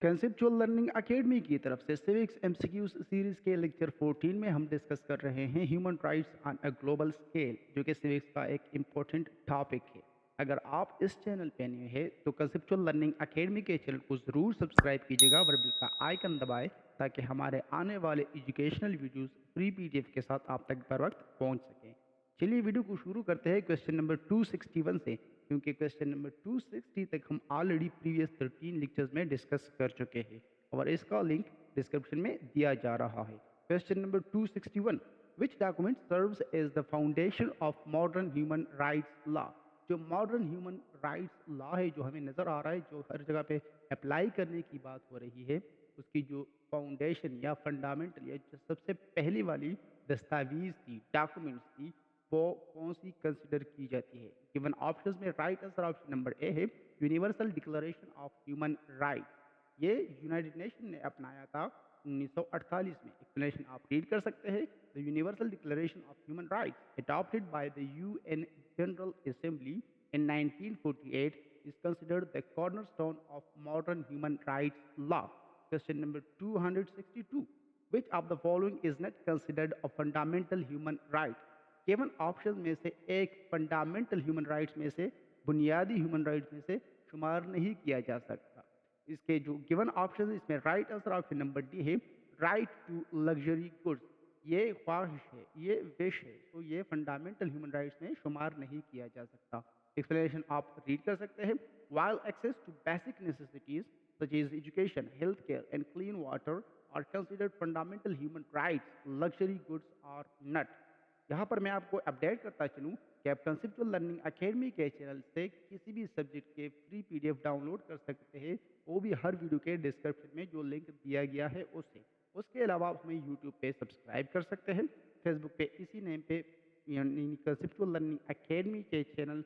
Conceptual learning academy की तरफ से सिविक्स एमसीक्यूज सीरीज के लेक्चर 14 में हम डिस्कस कर रहे हैं human rights on a global scale, जो कि सिविक्स का एक इम्पोर्टेंट टॉपिक है। अगर आप इस चैनल पे नए हैं तो कंसेप्चुअल लर्निंग एकेडमी के चैनल को ज़रूर सब्सक्राइब कीजिएगा और बेल का आइकन दबाएं ताकि हमारे आने वाले एजुकेशनल वीडियोस फ्री पीडीएफ के साथ आप तक बर वक्त पहुँच सकें। चलिए वीडियो को शुरू करते हैं क्वेश्चन नंबर 261 से, क्योंकि क्वेश्चन नंबर 260 तक हम ऑलरेडी प्रीवियस 13 लेक्चर्स में डिस्कस कर चुके हैं और इसका लिंक डिस्क्रिप्शन में दिया जा रहा है। Question number 261, which document serves as the foundation of modern human rights law. जो मॉडर्न ह्यूमन राइट्स लॉ है, जो हमें नज़र आ रहा है, जो हर जगह पे अप्लाई करने की बात हो रही है, उसकी जो फाउंडेशन या फंडामेंटल या जो सबसे पहली वाली दस्तावेज थी, डॉक्यूमेंट्स थी, वो कौन सी कंसिडर की जाती है। गिवन ऑप्शंस में right answer option number A है universal declaration of human right. ये यूनाइटेड नेशन ने अपनाया था 1948 में। एक्सप्लेनेशन आप रीड कर सकते हैं। The universal declaration of human rights adopted by the UN General Assembly in 1948 is considered the cornerstone of modern human rights law. Question number 262, which of the following is not considered a fundamental human right? केवल option में से एक fundamental human rights में से, बुनियादी human rights में से शुमार नहीं किया जा सकता। इसके जो गिवन ऑप्शन है, इसमें right answer option number D है राइट टू लग्जरी गुड्स। ये ख्वाहिश है, ये विश है, तो ये फंडामेंटल ह्यूमन राइट्स में शुमार नहीं किया जा सकता। एक्सप्लेनेशन आप रीड कर सकते हैं। While access to basic necessities such as education, healthcare, and clean water are considered fundamental human rights, luxury goods are not. यहाँ पर मैं आपको अपडेट करता चलूँ कि आप कंसेप्चुअल लर्निंग एकेडमी के चैनल से किसी भी सब्जेक्ट के फ्री पीडीएफ डाउनलोड कर सकते हैं, वो भी हर वीडियो के डिस्क्रिप्शन में जो लिंक दिया गया है उससे। उसके अलावा आप हमें यूट्यूब पे सब्सक्राइब कर सकते हैं, फेसबुक पे इसी नेम पे यानी कंसेप्चुअल लर्निंग एकेडमी के चैनल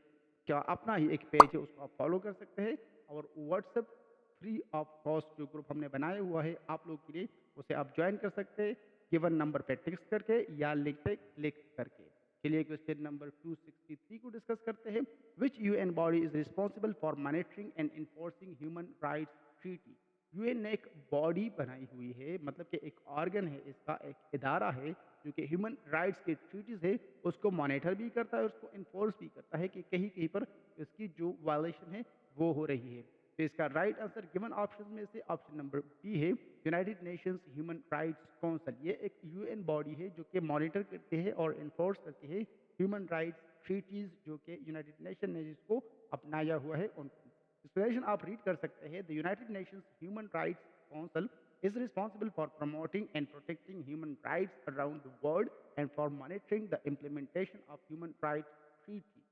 का अपना ही एक पेज है, उसको आप फॉलो कर सकते हैं। और व्हाट्सएप फ्री ऑफ कॉस्ट जो ग्रुप हमने बनाया हुआ है आप लोग के लिए, उसे आप ज्वाइन कर सकते हैं गिवन नंबर पे टेक्स्ट करके या लिंक पे क्लिक करके। चलिए क्वेश्चन नंबर 263 को डिस्कस करते हैं। Which UN body is responsible for monitoring and enforcing human rights treaty. UN ने एक बॉडी बनाई हुई है, मतलब कि एक ऑर्गन है, इसका एक इदारा है जो कि ह्यूमन राइट्स के ट्रीटीज है उसको मॉनिटर भी करता है, उसको इन्फोर्स भी करता है कि कहीं कहीं पर इसकी जो वायलेशन है वो हो रही है। तो इसका राइट आंसर गिवन ऑप्शन में से ऑप्शन नंबर बी है United Nations human rights council. ये एक यूएन बॉडी है जो कि मॉनिटर करती है और इन्फोर्स करती है ह्यूमन राइट्स ट्रीटीज जो कि यूनाइटेड नेशन ने जिसको अपनाया हुआ है उनको। एक्सप्लेनेशन आप रीड कर सकते हैं। The United Nations human rights council is responsible for promoting and protecting human rights around the world and for monitoring the implementation of human rights treaty.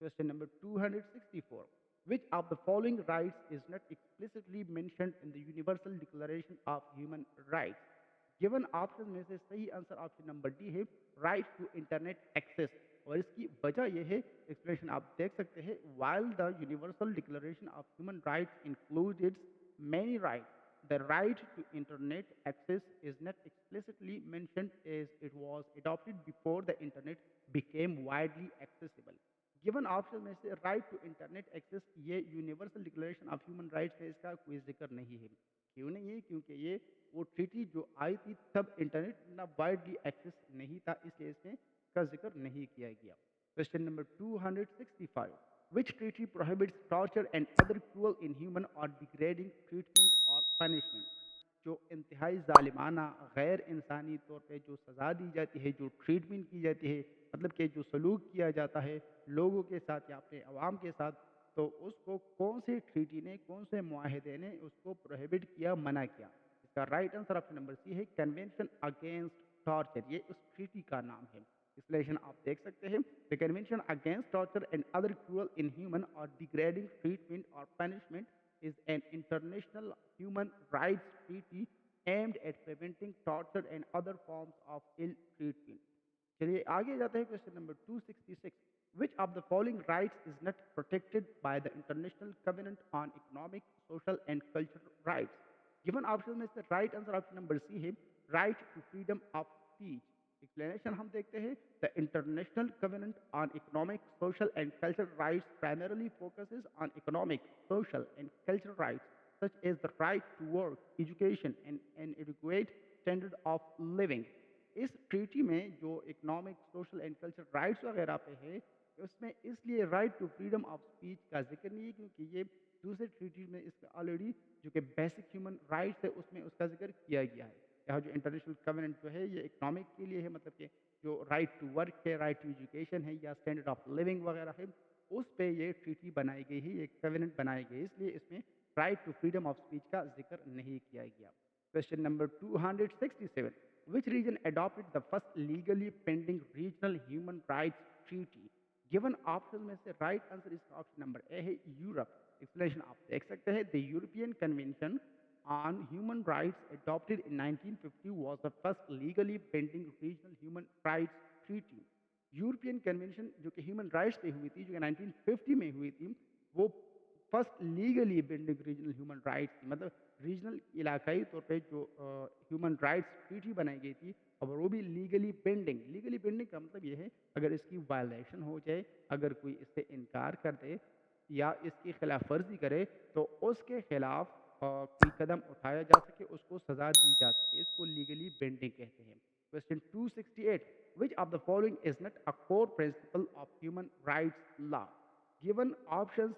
Question number 264. Which of the following rights is not explicitly mentioned in the Universal Declaration of Human Rights? Given option में से सही answer option number D है right to internet access. और इसकी वजह यह है, explanation आप देख सकते हैं। While the universal declaration of human rights included many rights, the right to internet access is not explicitly mentioned as it was adopted before the internet became widely accessible. Given option में से right to internet access, ये universal declaration of human rights है, इसका कोई जिक्र नहीं है। क्यों नहीं है? क्योंकि ये वो ट्रीटी जो आई थी तब इंटरनेट ना वाइडली एक्सेस नहीं था, इसलिए इसमें इसका जिक्र नहीं किया गया। Question number 265, which treaty prohibits torture and other cruel, inhuman or degrading treatment or punishment? जो इंतहाई जालिमाना गैर इंसानी तौर पे जो सज़ा दी जाती है, जो ट्रीटमेंट की जाती है, मतलब कि जो सलूक किया जाता है लोगों के साथ या अपने अवाम के साथ, तो उसको कौन से ट्रीटी ने, कौन से मुआहदे ने उसको प्रोहिबिट किया, मना किया? इसका right answer option number C है कन्वेंशन अगेंस्ट टॉर्चर। ये उस ट्रीटी का नाम है। एक्सप्लेनेशन आप देख सकते हैं। The convention against torture and other cruel, inhuman और डिग्रेडिंग ट्रीटमेंट और punishment is an international human rights treaty aimed at preventing torture and other forms of ill treatment. चलिए आगे जाते हैं। Question number 266, which of the following rights is not protected by the International Covenant on Economic, Social and Cultural Rights? Given option में से right answer option number C है right to freedom of speech. Explanation हम देखते हैं। The international covenant on economic, social and cultural rights primarily focuses on economic, social and cultural rights such as the right to work, education, and an adequate standard of living. इस treaty में जो economic, social and cultural rights वगैरह पे है, उसमें इसलिए right to freedom of speech का जिक्र नहीं है क्योंकि ये दूसरे ट्रीटी में इसमें ऑलरेडी जो कि बेसिक ह्यूमन राइट्स है उसमें उसका जिक्र किया गया है। यहाँ जो इंटरनेशनल कवेनेंट जो है ये इकोनॉमिक के लिए है, मतलब कि जो राइट टू वर्क है, राइट टू एजुकेशन है या स्टैंडर्ड ऑफ लिविंग वगैरह है, उस पे ये ट्रीटी बनाई गई है, ये कवेनेंट बनाई गई, इसलिए इसमें right to freedom of speech का जिक्र नहीं किया गया। Question number 267, which region adopted the first legally pending regional human rights treaty? Given option में से राइट आंसर इसका ऑप्शन नंबर ए है यूरोप। एक्सप्लेनेशन आप देख सकते हैं, the European convention on human rights adopted in 1950 was the first legally binding regional human rights treaty. European convention जो कि ह्यूमन राइट्स पे हुई थी, जो कि 1950 में हुई थी, वो first legally building regional human rights थी, मतलब रीजनल इलाकाई तौर पे जो ह्यूमन राइट्स ट्रीटी बनाई गई थी, और वो भी लीगली बेंडिंग। लीगली बेंडिंग का मतलब ये है अगर इसकी वायलेशन हो जाए, अगर कोई इससे इनकार कर दे या इसकी खिलाफ वर्जी करे तो उसके खिलाफ कोई कदम उठाया जा सके, उसको सजा दी जा सके, इसको लीगली बेंडिंग कहते हैं। Question 268, which of the following is not a core principle of human rights law? Given options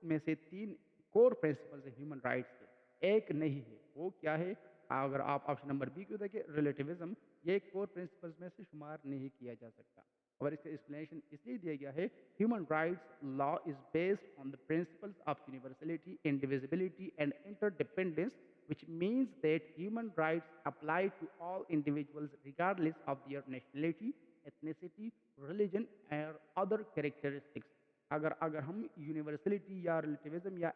में से 3 कोर प्रिंसिपल्स है ह्यूमन राइट्स के, एक नहीं है, वो क्या है? अगर आप ऑप्शन नंबर बी को देखें, रिलेटिविज्म, ये कोर प्रिंसिपल्स में से शुमार नहीं किया जा सकता। और इसका एक्सप्लेनेशन इसलिए दिया गया है, human rights law is based on the principles of universality, indivisibility and interdependence, which means that human rights apply to all individuals regardless of their nationality, ethnicity, religion or other characteristics. अगर हम universality या relativism या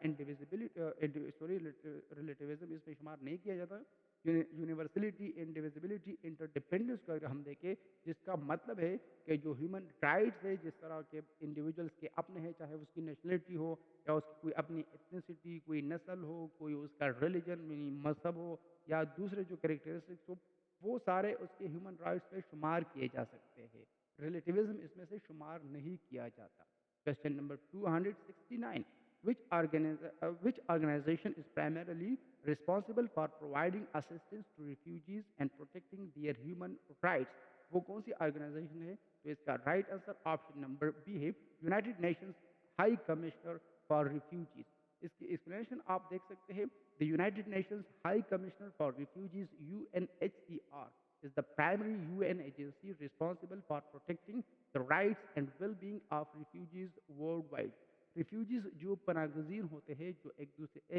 relativism इसमें शुमार नहीं किया जाता, universality, इंडिविजिबिलिटी, interdependence को अगर हम देखें, जिसका मतलब है कि जो ह्यूमन राइट्स है, जिस तरह के इंडिविजुअल्स के अपने हैं, चाहे उसकी नेशनलिटी हो या उसकी कोई अपनी एथनिसिटी, कोई नस्ल हो, कोई उसका रिलीजन मजहब हो या दूसरे जो कैरेक्टरिस्टिक्स हो, वो सारे उसके ह्यूमन राइट्स पे शुमार किए जा सकते हैं। रिलेटिविज्म इसमें से शुमार नहीं किया जाता। Question number 269, which organization is primarily responsible for providing assistance to refugees and protecting their human rights? वो कौन सी ऑर्गेनाइजेशन है? तो इसका right answer option number B है, United Nations high commissioner for refugees. इसकी एक्सप्लेनेशन आप देख सकते हैं, the United Nations high commissioner for refugees UNHCR is the primary UN agency responsible for protecting the rights and well-being of refugees worldwide. Refugees जो पनागजीन होते हैं, जो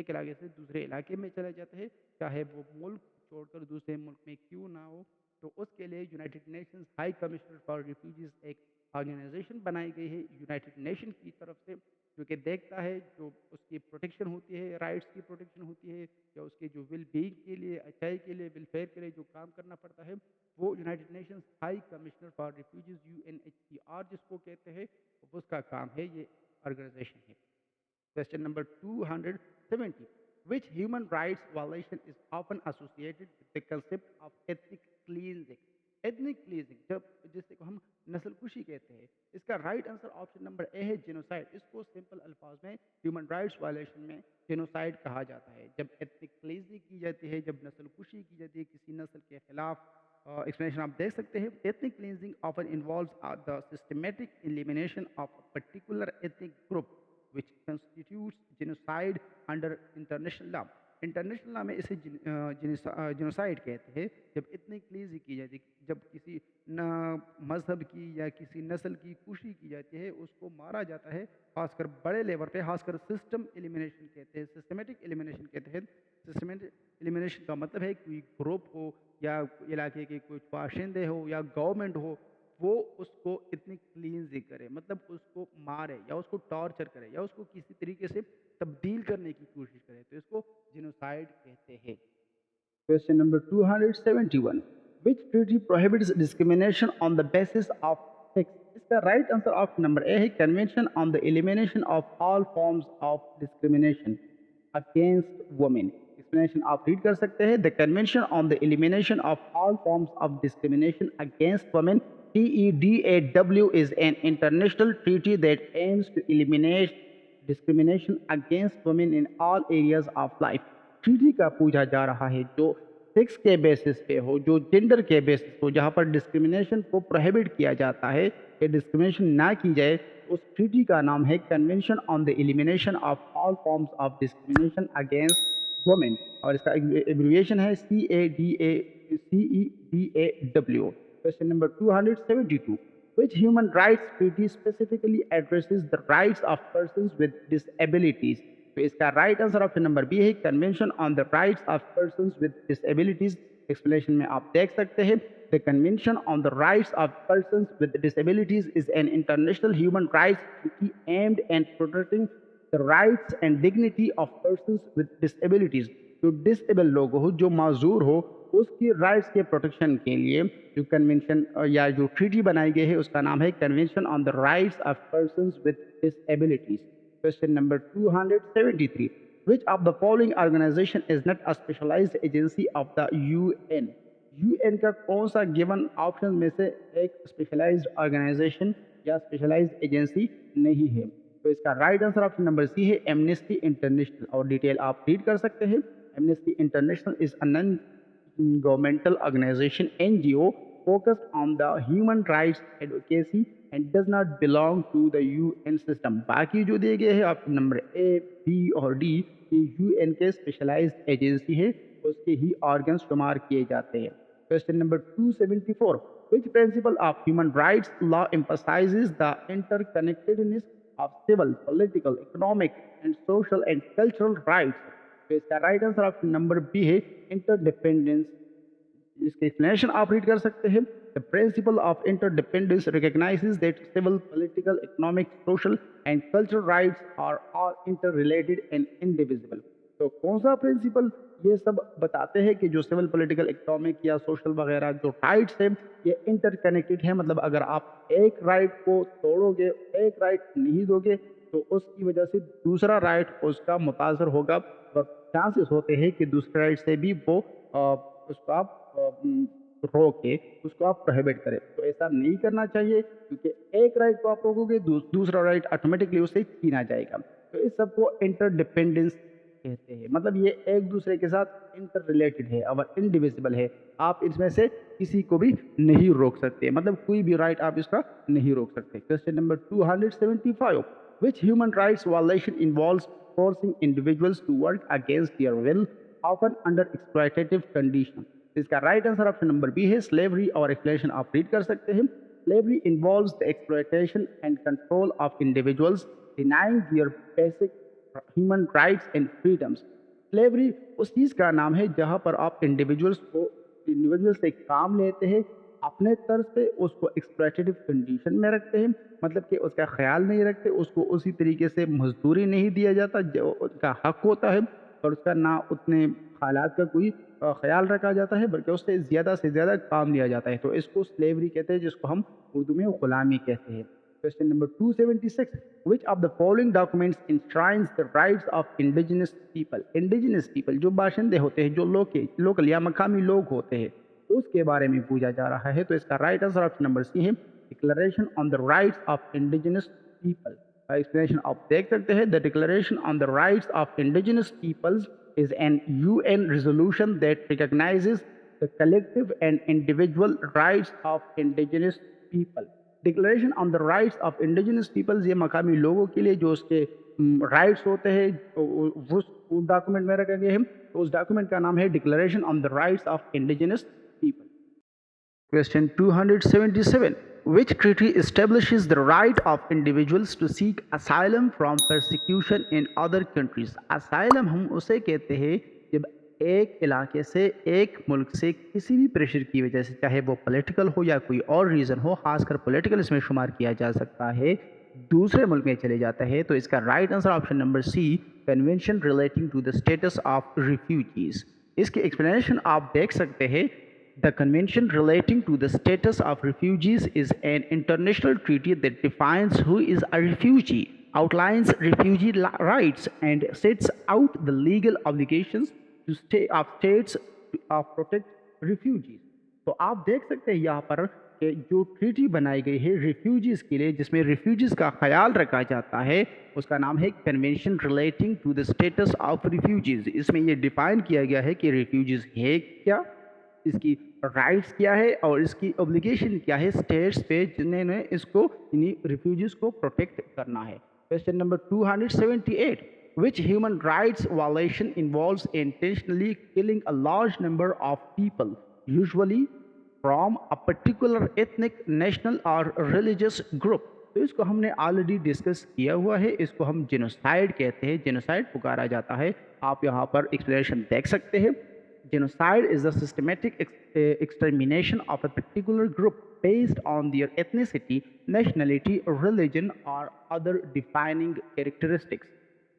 एक इलाके से दूसरे इलाके में चले जाते हैं, चाहे वो मुल्क छोड़कर दूसरे मुल्क में क्यों ना हो, तो उसके लिए United Nations high commissioner for refugees एक ऑर्गेनाइजेशन बनाई गई है यूनाइटेड नेशन की तरफ से, जो कि देखता है जो उसकी प्रोटेक्शन होती है, राइट्स की प्रोटेक्शन होती है, या उसके जो वेल बीइंग के लिए, अच्छाई के लिए, वेलफेयर के लिए जो काम करना पड़ता है, वो United Nations high commissioner for refugees UNHCR जिसको कहते हैं, उसका काम है, ये ऑर्गेनाइजेशन है। Question number 270, which human rights violation is often associated with the concept of ethnic cleansing? Ethnic cleansing, जब जिससे को हम नस्लकुशी कहते हैं, इसका right answer option number A है, जेनोसाइड। इसको सिंपल अल्फाज में ह्यूमन राइट्स वायलेशन में जेनोसाइड कहा जाता है। जब एथनिक क्लीजिंग की जाती है, जब नस्लकुशी की जाती है किसी नस्ल के खिलाफ। एक्सप्लेनेशन आप देख सकते हैं, ethnic cleansing often involves the systematic elimination of a particular ethnic group which constitutes genocide under international law. International law में इसे जेनोसाइड कहते हैं जब इतनी क्लीजिंग की जाती है, जब किसी मजहब की या किसी नस्ल की कुशी की जाती है, उसको मारा जाता है, खासकर बड़े लेवल पे, खासकर सिस्टम एलिमिनेशन कहते हैं, सिस्टमेटिक एलिमिनेशन कहते हैं। सिस्टमेटिक एलिमिनेशन का मतलब है कोई ग्रुप हो या इलाके के कुछ बाशिंदे हो या गवर्नमेंट हो, वो उसको इतनी क्लींजिंग करे, मतलब उसको मारे या उसको टॉर्चर करे या उसको किसी तरीके से तब्दील करने की कोशिश करे, तो इसको जेनोसाइड कहते हैं। Question number 271, which treaty prohibits discrimination on the basis of sex? इसका right answer option number A है, convention on the elimination of all forms of discrimination against women. Explanation आप रीड कर सकते हैं, the convention on the elimination of all forms of discrimination against women TEDAW is an international treaty that aims to eliminate discrimination against women in all areas of life. Treaty का पूछा जा रहा है जो sex के basis पे हो, जो जेंडर के बेसिस हो, जहाँ पर डिस्क्रिमिनेशन को प्रोहिबिट किया जाता है कि डिस्क्रिमिनेशन ना की जाए, उस ट्रीटी का नाम है convention on the elimination of all forms of discrimination against women, और इसका एब्रिविएशन है CEDAW। Question number 272, which human rights treaty specifically addresses the rights of persons with disabilities? तो इसका right answer option number B है, convention on the rights of persons with disabilities. Explanation में आप देख सकते हैं, the convention on the rights of persons with disabilities is an international human rights treaty aimed and protecting the rights and dignity of persons with disabilities. जो disable लोग हो, जो माजूर हो, उसकी राइट्स के प्रोटेक्शन के लिए जो कन्वेंशन या जो ट्रीटी बनाई गई है उसका नाम है convention on the rights of persons with disabilities. Question number 273, which of the following organization is not a specialized agency of the UN? UN का कौन सा गिवन ऑप्शन में से एक स्पेशलाइज्ड ऑर्गेनाइजेशन या स्पेशलाइज्ड एजेंसी नहीं है? तो इसका right answer option number C है, एमनेस्टी इंटरनेशनल। और डिटेल आप रीड कर सकते हैं। Amnesty International is a non governmental organisation NGO focused on the human rights advocacy and does not belong to the UN system। बाकी जो दिए गए हैं ऑप्शन नंबर A, B और D, ये UN के स्पेशलाइज्ड एजेंसी है, उसके ही ऑर्गन्स शुमार किए जाते हैं। Question number 274, which principle of human rights law emphasizes the interconnectedness of civil, political, economic and social and cultural rights? तो इसका right answer option number B है, इंटरडिपेंडेंस। इसके एक्सप्लेनेशन आप रीड कर सकते हैं। The principle of interdependence recognises that civil, political, economic, social and cultural rights are all inter related and indivisible. तो कौन सा प्रिंसिपल ये सब बताते हैं कि जो सिविल, पॉलिटिकल, इकोनॉमिक या सोशल वगैरह जो राइट्स है ये इंटरकनेक्टेड है। मतलब अगर आप एक राइट को तोड़ोगे, एक राइट नहीं दोगे, तो उसकी वजह से दूसरा राइट उसका मुतासर होगा और चांसेस होते हैं कि दूसरे राइट से भी वो उसको आप रोके, उसको आप प्रोहिबिट करें। तो ऐसा नहीं करना चाहिए, क्योंकि एक राइट को आप रोकोगे, दूसरा राइट ऑटोमेटिकली उससे छीना जाएगा। तो इस सब को इंटरडिपेंडेंस कहते हैं। मतलब ये एक दूसरे के साथ इंटर रिलेटेड है और इंडिविजिबल है। आप इसमें से किसी को भी नहीं रोक सकते, मतलब कोई भी राइट आप इसका नहीं रोक सकते। Question number 275, which human rights violation involves forcing individuals to work against their will, often under exploitative conditions? इसका right answer option number B है, स्लेवरी। और एक्सप्लेनेशन आप रीड कर सकते हैं। Slavery involves the exploitation and control of individuals, denying their basic human rights and freedoms. Slavery उस चीज़ का नाम है जहाँ पर आप इंडिविजुअल से काम लेते हैं, अपने तर्ज पे उसको एक्सप्लॉयटेटिव कंडीशन में रखते हैं, मतलब कि उसका ख्याल नहीं रखते, उसको उसी तरीके से मजदूरी नहीं दिया जाता जो उसका हक होता है, और उसका ना उतने हालात का कोई ख्याल रखा जाता है, बल्कि उससे ज़्यादा काम लिया जाता है। तो इसको स्लेवरी कहते हैं, जिसको हम उर्दू में गुलामी कहते हैं। Question number 276, which of the following documents enshrines the rights of indigenous people? Indigenous people जो बाशिंदे होते हैं, जो लोकल या मकामी लोग होते हैं, उसके बारे में पूछा जा रहा है। तो इसका right answer option number C है, declaration on the rights of indigenous people. Explanation आप देख सकते हैं। The declaration on the rights of indigenous peoples is an UN resolution that recognizes the collective and individual rights of indigenous people. Declaration on the rights of indigenous peoples ये मकामी लोगों के लिए जो उसके राइट्स होते हैं वो डॉक्यूमेंट में रखे गए हैं। तो उस डॉक्यूमेंट का नाम है declaration on the rights of indigenous people. Question 277, which treaty establishes the right of individuals to seek asylum from persecution in other countries? Asylum हम उसे कहते हैं जब एक इलाके से, एक मुल्क से किसी भी प्रेशर की वजह से, चाहे वो पॉलिटिकल हो या कोई और रीज़न हो, खासकर पॉलिटिकल इसमें शुमार किया जा सकता है, दूसरे मुल्क में चले जाता है। तो इसका right answer option number C, convention relating to the status of refugees. इसकी एक्सप्लेनेशन आप देख सकते हैं। The Convention relating to the status of refugees is an international treaty that defines who is a refugee, outlines refugee rights, and sets out the legal obligations of states to protect refugees। तो आप देख सकते हैं यहाँ पर कि जो treaty बनाई गई है रिफ्यूजीज़ के लिए, जिसमें रिफ्यूजीज़ का ख़्याल रखा जाता है, उसका नाम है convention relating to the status of refugees. इसमें ये डिफ़ाइन किया गया है कि रिफ्यूजीज़ है क्या, इसकी राइट्स क्या है और इसकी ऑब्लिगेशन क्या है स्टेट्स पे जिन्होंने इसको इन्हीं रिफ्यूजीज़ को प्रोटेक्ट करना है। Question number 278, which human rights violation involves intentionally killing a large number of people, usually from a particular ethnic, national or religious group? तो इसको हमने ऑलरेडी डिस्कस किया हुआ है, इसको हम जेनोसाइड कहते हैं, जेनोसाइड पुकारा जाता है। आप यहाँ पर एक्सप्लेनेशन देख सकते हैं। Genocide is the systematic extermination of a particular group based on their ethnicity, nationality, religion or other defining characteristics.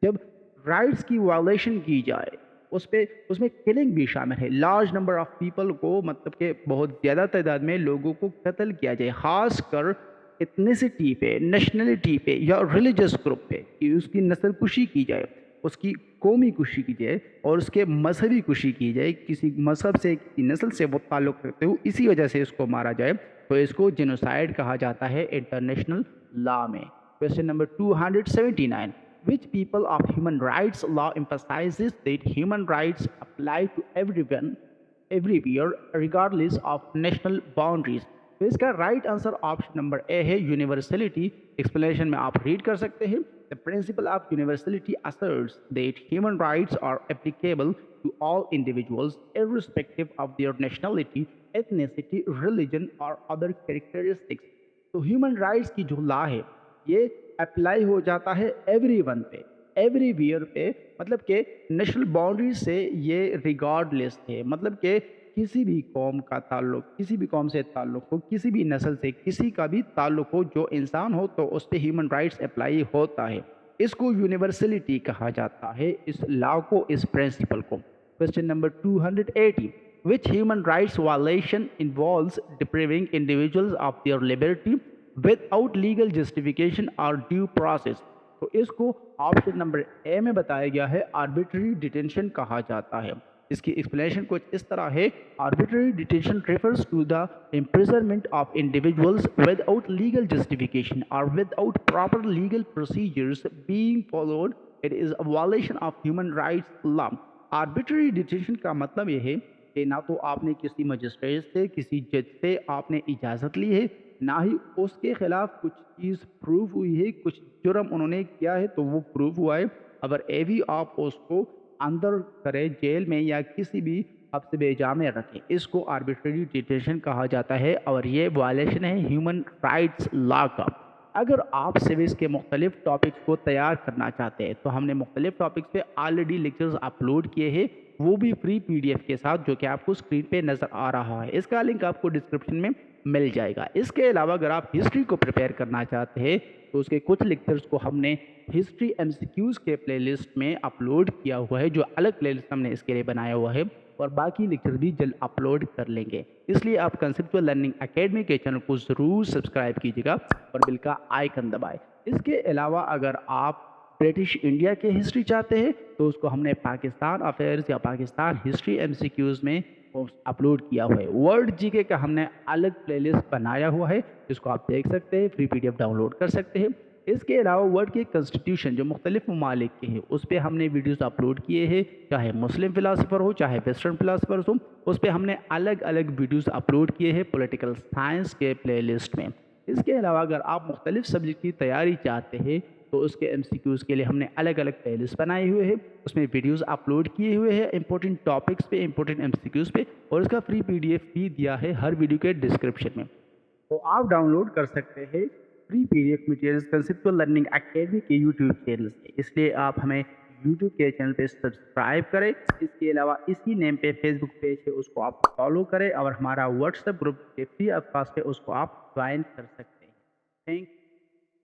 जब राइट्स की वायलेशन की जाए उसमें किलिंग भी शामिल है। लार्ज नंबर ऑफ पीपल को, मतलब कि बहुत ज़्यादा तादाद में लोगों को कत्ल किया जाए, ख़ासकर इथनिसिटी पे, नेशनलिटी पे या रिलीजियस ग्रुप पे, कि उसकी नस्ल कुशी की जाए, उसकी कौमी कुशी की जाए और उसके मजहबी कुशी की जाए, किसी मजहब से, किसी नस्ल से वो ताल्लुक़ रखते हो, इसी वजह से इसको मारा जाए, तो इसको जेनोसाइड कहा जाता है इंटरनेशनल लॉ में। Question number 279, which people of human rights law emphasizes that human rights apply to everyone everywhere regardless of national boundaries? तो इसका right answer option number A है, यूनिवर्सलिटी। एक्सप्लेनेशन में आप रीड कर सकते हैं। The principle of universality asserts that human rights are applicable to all individuals irrespective of their nationality, ethnicity, religion or other characteristics। तो human rights की जो law है ये अप्लाई हो जाता है एवरीवन पे, एवरीवेयर पे, मतलब कि नेशनल बाउंड्री से ये रिगार्डलेस है, मतलब कि किसी भी कौम का ताल्लुक, किसी भी कौम से ताल्लुक हो, किसी भी नस्ल से किसी का भी ताल्लुक हो, जो इंसान हो तो उस पर ह्यूमन राइट्स अप्लाई होता है। इसको यूनिवर्सलिटी कहा जाता है, इस लॉ को, इस प्रिंसिपल को। Question number 280, which human rights violation involves depriving individuals of their liberty without legal justification or due process? तो इसको ऑप्शन नंबर ए में बताया गया है, आर्बिट्ररी डिटेंशन कहा जाता है। इसकी एक्सप्लेनेशन कुछ इस तरह है, arbitrary detention refers to the imprisonment of individuals without legal justification or without proper legal procedures being followed. It is a violation of human rights law. Arbitrary detention का मतलब यह है कि ना तो आपने किसी मजिस्ट्रेट से, किसी जज से आपने इजाज़त ली है, ना ही उसके खिलाफ कुछ चीज़ प्रूफ हुई है, कुछ जुर्म उन्होंने किया है तो वो प्रूफ हुआ है। अगर ए भी आप उसको अंदर करें जेल में या किसी भी हब्स बेजा में रखें, इसको आर्बिट्ररी डिटेंशन कहा जाता है और ये वायलेशन है ह्यूमन राइट्स लॉ का। अगर आप सिविक्स के मुख्तलिफ टॉपिक्स को तैयार करना चाहते हैं तो हमने मुख्तलिफ टॉपिक्स पे ऑलरेडी लेक्चर्स अपलोड किए हैं, वो भी फ्री पीडीएफ के साथ, जो कि आपको स्क्रीन पे नज़र आ रहा है। इसका लिंक आपको डिस्क्रिप्शन में मिल जाएगा। इसके अलावा अगर आप हिस्ट्री को प्रिपेयर करना चाहते हैं तो उसके कुछ लेक्चर्स को हमने हिस्ट्री एमसीक्यूज़ के प्लेलिस्ट में अपलोड किया हुआ है, जो अलग प्लेलिस्ट हमने इसके लिए बनाया हुआ है, और बाकी लेक्चर भी जल्द अपलोड कर लेंगे। इसलिए आप कंसेप्चुअल लर्निंग एकेडमी के चैनल को ज़रूर सब्सक्राइब कीजिएगा और बिल का आइकन दबाएं। इसके अलावा अगर आप ब्रिटिश इंडिया के हिस्ट्री चाहते हैं तो उसको हमने पाकिस्तान अफेयर्स या पाकिस्तान हिस्ट्री एमसीक्यूज़ में अपलोड किया हुआ है। वर्ल्ड जीके का हमने अलग प्लेलिस्ट बनाया हुआ है, जिसको आप देख सकते हैं, फ्री पीडीएफ डाउनलोड कर सकते हैं। इसके अलावा वर्ल्ड के कॉन्स्टिट्यूशन जो मुख्तलिफ ममालिक के हैं उस पर हमने वीडियोस अपलोड किए हैं, चाहे मुस्लिम फ़िलासफ़र हो चाहे वेस्टर्न फ़िलासफ़र्स हो, उस पर हमने अलग अलग वीडियोस अपलोड किए हैं पॉलिटिकल साइंस के प्लेलिस्ट में। इसके अलावा अगर आप मुख्तलिफ सब्जेक्ट की तैयारी चाहते हैं तो उसके एमसीक्यूज़ के लिए हमने अलग अलग प्लेलिस्ट बनाए हुए हैं, उसमें वीडियोस अपलोड किए हुए हैं इंपॉर्टेंट टॉपिक्स पे, इंपॉर्टेंट एमसीक्यूज़ पे, और इसका फ्री पीडीएफ भी दिया है हर वीडियो के डिस्क्रिप्शन में। तो आप डाउनलोड कर सकते हैं free PDF materials conceptual learning academy के यूट्यूब चैनल से। इसलिए आप हमें यूट्यूब के चैनल पे सब्सक्राइब करें। इसके अलावा इसी नेम पे फेसबुक पेज है उसको आप फॉलो करें और हमारा व्हाट्सएप ग्रुप के फ्री ऑफ कॉस्ट है उसको आप ज्वाइन कर सकते हैं। थैंक